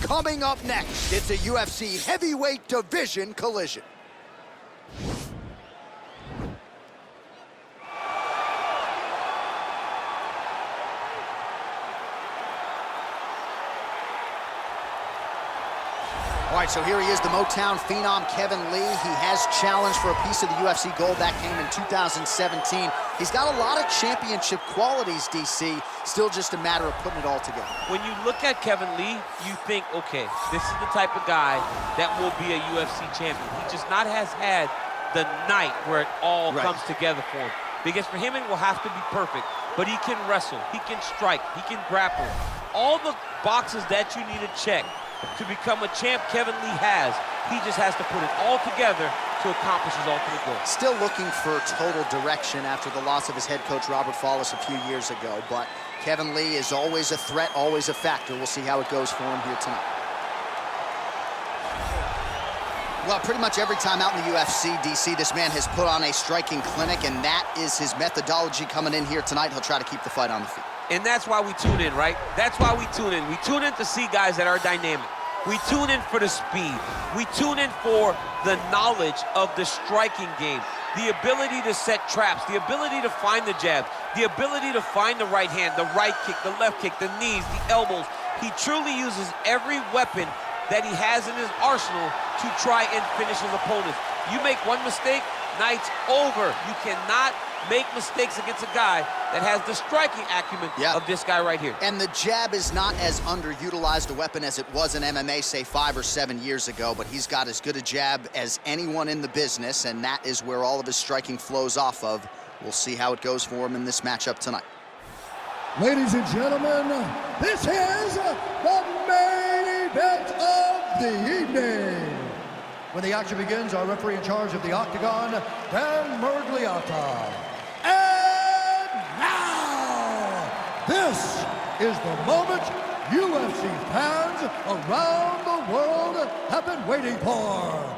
Coming up next, it's a UFC heavyweight division collision. All right, so here he is, the Motown phenom, Kevin Lee. He has challenged for a piece of the UFC gold that came in 2017. He's got a lot of championship qualities, DC. Still just a matter of putting it all together. When you look at Kevin Lee, you think, okay, this is the type of guy that will be a UFC champion. He just not has had the night where it all comes together for him. Because for him, it will have to be perfect. But he can wrestle, he can strike, he can grapple. All the boxes that you need to check to become a champ, Kevin Lee has. He just has to put it all together to accomplish his ultimate goal. Still looking for total direction after the loss of his head coach, Robert Follis, a few years ago. But Kevin Lee is always a threat, always a factor. We'll see how it goes for him here tonight. Well, pretty much every time out in the UFC, DC, this man has put on a striking clinic, and that is his methodology coming in here tonight. He'll try to keep the fight on the feet. And that's why we tune in, right? That's why we tune in. We tune in to see guys that are dynamic. We tune in for the speed. We tune in for the knowledge of the striking game, the ability to set traps, the ability to find the jab, the ability to find the right hand, the right kick, the left kick, the knees, the elbows. He truly uses every weapon that he has in his arsenal to try and finish his opponents. You make one mistake, night's over. You cannot make mistakes against a guy that has the striking acumen of this guy right here. And the jab is not as underutilized a weapon as it was in MMA, say 5 or 7 years ago, but he's got as good a jab as anyone in the business, and that is where all of his striking flows off of. We'll see how it goes for him in this matchup tonight. Ladies and gentlemen, this is the main event of the evening. When the action begins, our referee in charge of the Octagon, Dan Murgliata. And now, this is the moment UFC fans around the world have been waiting for.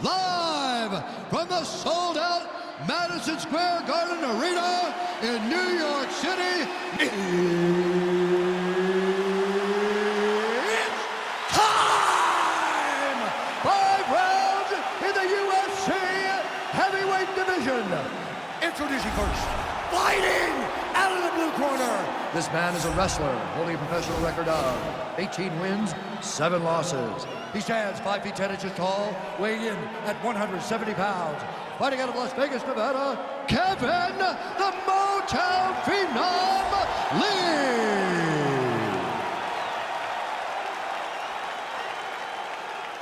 Live from the sold-out Madison Square Garden Arena in New York City, introducing first, fighting out of the blue corner. This man is a wrestler, holding a professional record of 18 wins, 7 losses. He stands 5 feet 10 inches tall, weighing in at 170 pounds. Fighting out of Las Vegas, Nevada, Kevin the Motown Phenom Lee.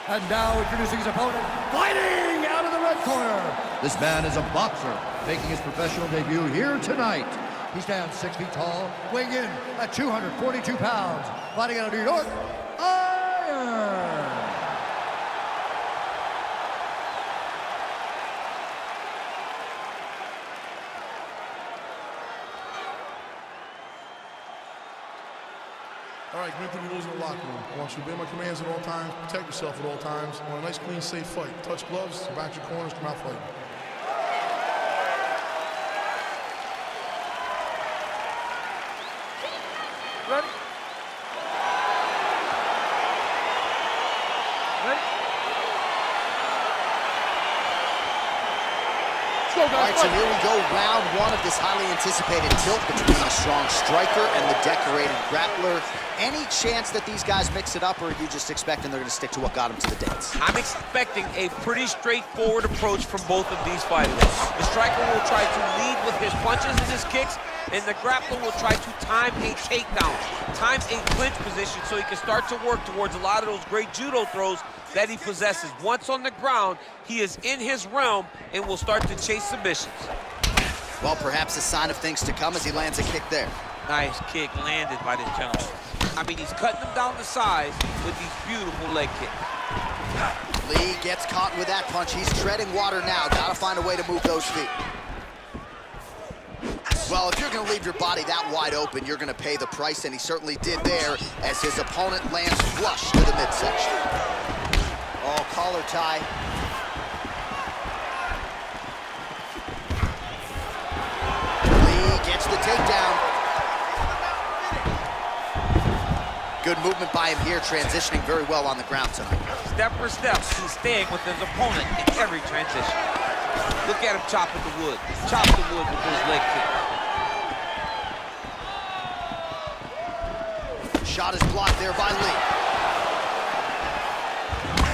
And now introducing his opponent, fighting out of the red corner. This man is a boxer, making his professional debut here tonight. He stands 6 feet tall, weighing in at 242 pounds. Fighting out of New York, Iron. All right, commit to the rules in the locker room. I want you to obey my commands at all times, protect yourself at all times. I want a nice, clean, safe fight. Touch gloves, back your corners, come out fighting. Ready? Ready? Let's go, guys. All right, so here we go, round 1 of this highly anticipated tilt between a strong striker and the decorated grappler. Any chance that these guys mix it up, or are you just expecting they're going to stick to what got them to the dance? I'm expecting a pretty straightforward approach from both of these fighters. The striker will try to lead with his punches and his kicks, and the grappler will try to time a takedown, time a clinch position so he can start to work towards a lot of those great judo throws that he possesses. Once on the ground, he is in his realm and will start to chase submissions. Well, perhaps a sign of things to come as he lands a kick there. Nice kick landed by this gentleman. I mean, he's cutting them down to size with these beautiful leg kicks. Lee gets caught with that punch. He's treading water now. Gotta find a way to move those feet. Well, if you're gonna leave your body that wide open, you're gonna pay the price, and he certainly did there as his opponent lands flush to the midsection. Oh, collar tie. Lee gets the takedown. Good movement by him here, transitioning very well on the ground tonight. Step for step, he's staying with his opponent in every transition. Look at him chopping the wood. Chop the wood with those leg kicks. Shot is blocked there by Lee.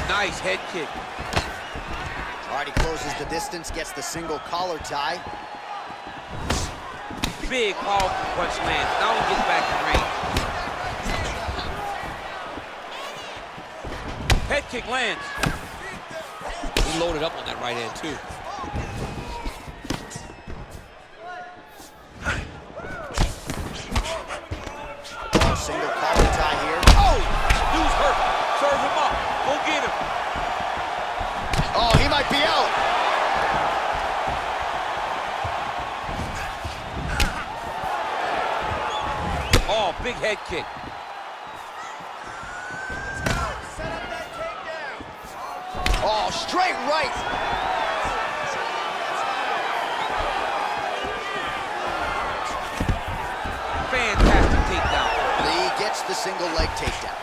Nice head kick. All right, he closes the distance, gets the single collar tie. Big, powerful punch lands. Now he gets back in range. Head kick lands. He loaded up on that right hand, too. Oh, single collar tie here. Oh! Dude's hurt. Serve him up. Go get him. Oh, he might be out. Oh, big head kick. Oh, straight right. Fantastic takedown. Lee gets the single leg takedown.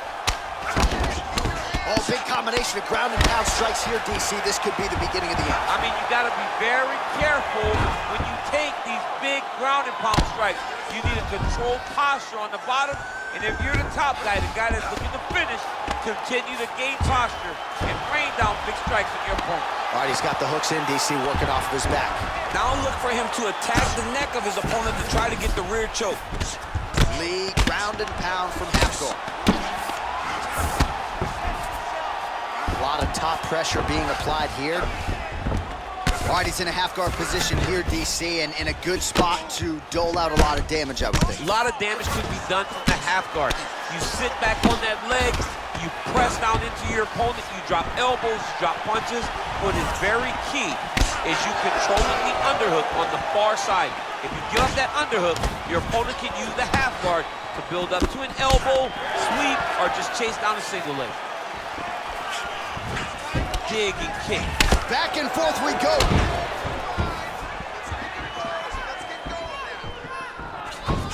Oh, big combination of ground and pound strikes here, DC. This could be the beginning of the end. I mean, you got to be very careful when you take these big ground and pound strikes. You need a controlled posture on the bottom, and if you're the top guy, the guy that's looking to finish, continue to gain posture and rain down big strikes on your opponent. All right, he's got the hooks in, DC, working off of his back. Now look for him to attack the neck of his opponent to try to get the rear choke. Lee, ground and pound from half guard. A lot of top pressure being applied here. All right, he's in a half guard position here, DC, and in a good spot to dole out a lot of damage, I would think. A lot of damage could be done from the half guard. You sit back on that leg, you press down into your opponent, you drop elbows, you drop punches. What is very key is you controlling the underhook on the far side. If you get off that underhook, your opponent can use the half guard to build up to an elbow, sweep, or just chase down a single leg. Dig and kick. Back and forth we go.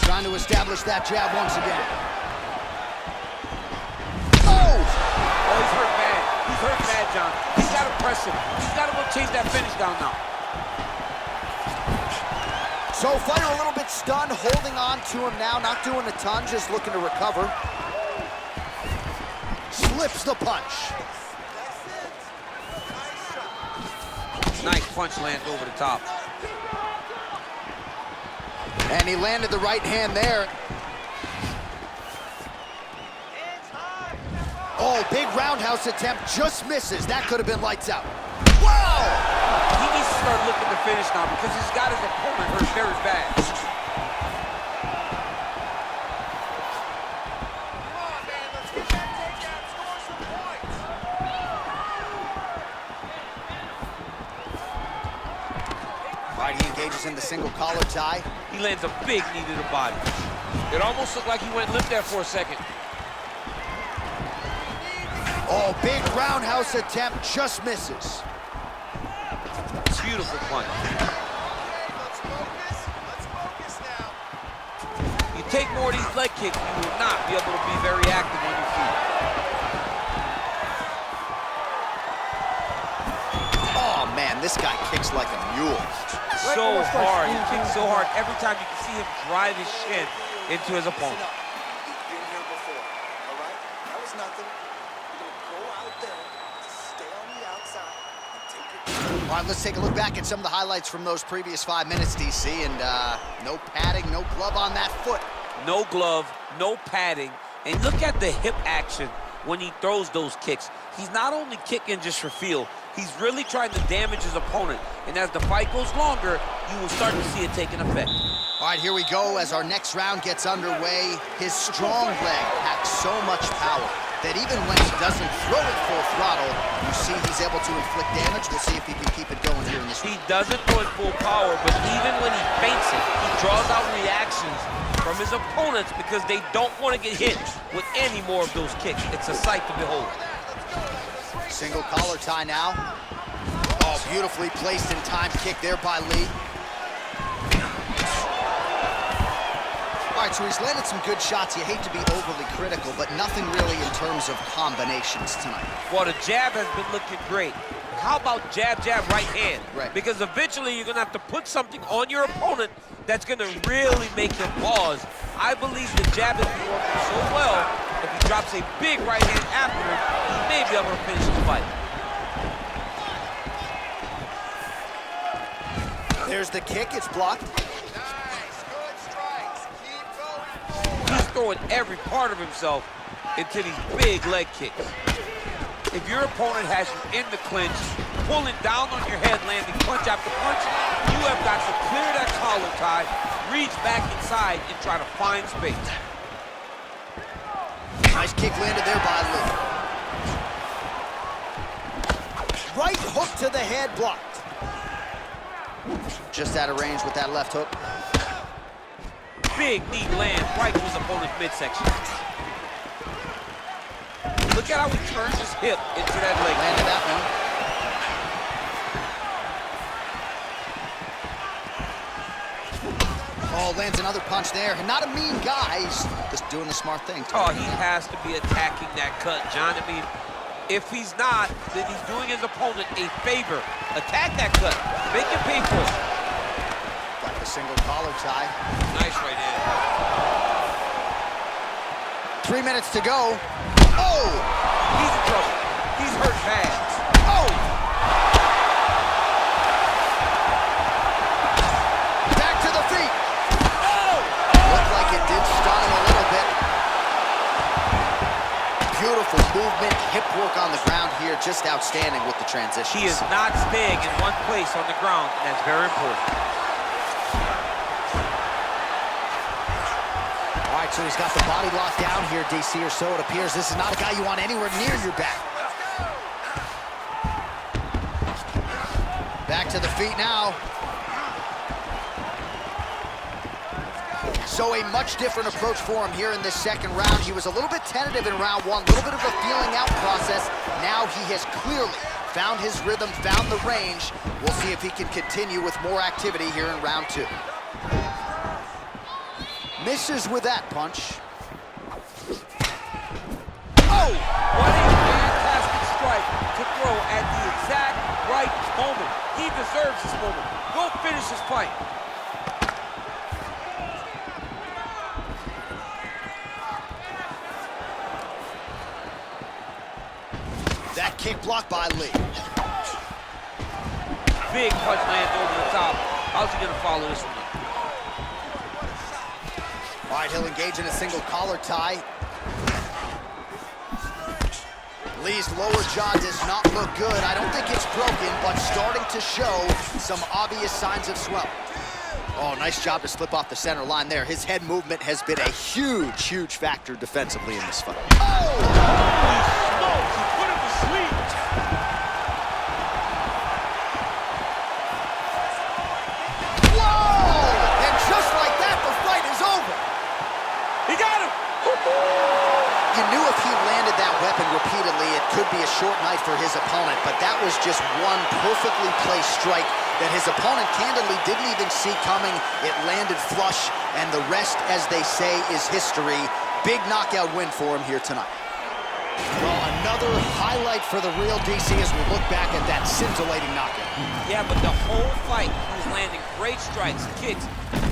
Trying to establish that jab once again. Oh! Oh, he's hurt bad. He's hurt bad, John. He's got to press him. He's got to go chase that finish down now. So fighter a little bit stunned, holding on to him now, not doing a ton, just looking to recover. Slips the punch. Nice punch lands over the top. And he landed the right hand there. Oh, big roundhouse attempt, just misses. That could have been lights out. Wow! He needs to start looking to finish now because he's got his opponent hurt very bad. All right, he engages in the single collar tie. He lands a big knee to the body. It almost looked like he went limp there for a second. Oh, big roundhouse attempt, just misses. Beautiful punch. You take more of these leg kicks, you will not be able to be very active on your feet. Oh, man, this guy kicks like a mule. So hard, he kicks so hard. Every time you can see him drive his shin into his opponent. You've been here before, all right? That was nothing. You're gonna go out there, stay on the outside, and take your... All right, let's take a look back at some of the highlights from those previous 5 minutes, DC, and no padding, no glove on that foot. No glove, no padding, and look at the hip action when he throws those kicks. He's not only kicking just for feel, he's really trying to damage his opponent, and as the fight goes longer, you will start to see it taking effect. All right, here we go as our next round gets underway. His strong leg packs so much power that even when he doesn't throw it full throttle, you see he's able to inflict damage. We'll see if he can keep it going here in this round. He doesn't throw it full power, but even when he feints it, he draws out reactions from his opponents because they don't want to get hit with any more of those kicks. It's a sight to behold. Single collar tie now. Oh, beautifully placed and timed kick there by Lee. All right, so he's landed some good shots. You hate to be overly critical, but nothing really in terms of combinations tonight. Well, the jab has been looking great. How about jab, jab, right hand? Right. Because eventually you're going to have to put something on your opponent that's going to really make him pause. I believe the jab has been working so well, if he drops a big right hand after it, he may be able to finish the fight. There's the kick, it's blocked. Nice, good strikes. Keep going. He's throwing every part of himself into these big leg kicks. If your opponent has you in the clinch, pulling down on your head, landing punch after punch, you have got to clear that collar tie, reach back inside, and try to find space. Nice kick landed there by Lee. Right hook to the head, blocked. Just out of range with that left hook. Big knee lands right to his opponent's midsection. Look at how he turns his hip into that leg. Landed that one. Oh, lands another punch there. Not a mean guy. He's just doing the smart thing. Oh, he has to be attacking that cut, John. I mean, if he's not, then he's doing his opponent a favor. Attack that cut. Make him pay for it. Like a single collar tie. Nice right hand. 3 minutes to go. Oh! He's in trouble. He's hurt bad. Oh! Back to the feet. Oh! Looked like it did stun him a little bit. Beautiful movement, hip work on the ground here, just outstanding with the transition. He is not staying in one place on the ground, and that's very important. All right, so he's got the body locked down here, DC, or so it appears. This is not a guy you want anywhere near your back. Back to the feet now. So a much different approach for him here in this second round. He was a little bit tentative in round one, a little bit of a feeling out process. Now he has clearly found his rhythm, found the range. We'll see if he can continue with more activity here in round two. Misses with that punch. Oh! What a fantastic strike to throw at the exact right moment. He deserves this moment. Go finish his fight. That kick blocked by Lee. Big punch lands over the top. How's he gonna follow this one up? All right, he'll engage in a single collar tie. Lee's lower jaw does not look good. I don't think it's broken, but starting to show some obvious signs of swelling. Oh, nice job to slip off the center line there. His head movement has been a huge, huge factor defensively in this fight. Oh! Holy smokes, he put him to sleep. Whoa! And just like that, the fight is over. He got him. You knew if he landed that weapon repeatedly, it could be a short night for his opponent, but that was just one perfectly placed strike that his opponent candidly didn't even see coming. It landed flush, and the rest, as they say, is history. Big knockout win for him here tonight. Well, another highlight for the real DC as we look back at that scintillating knockout. Yeah, but the whole fight, he was landing great strikes, kicks,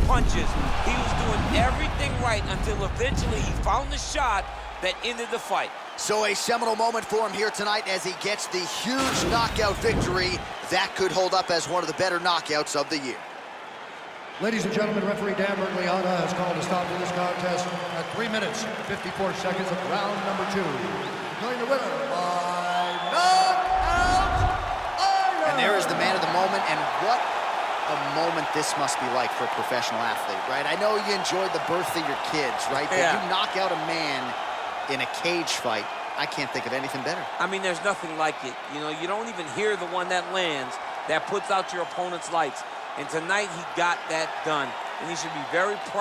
punches. He was doing everything right until eventually he found the shot that ended the fight. So a seminal moment for him here tonight as he gets the huge knockout victory. That could hold up as one of the better knockouts of the year. Ladies and gentlemen, referee Dan Bergliana has called a stop to this contest at 3 minutes, 54 seconds of round number 2. Going the winner by knockout. And there is the man of the moment, and what a moment this must be like for a professional athlete, right? I know you enjoyed the birth of your kids, right? But Yeah. you knock out a man in a cage fight, I can't think of anything better. I mean, there's nothing like it. You know, you don't even hear the one that lands, that puts out your opponent's lights. And tonight, he got that done. And he should be very proud.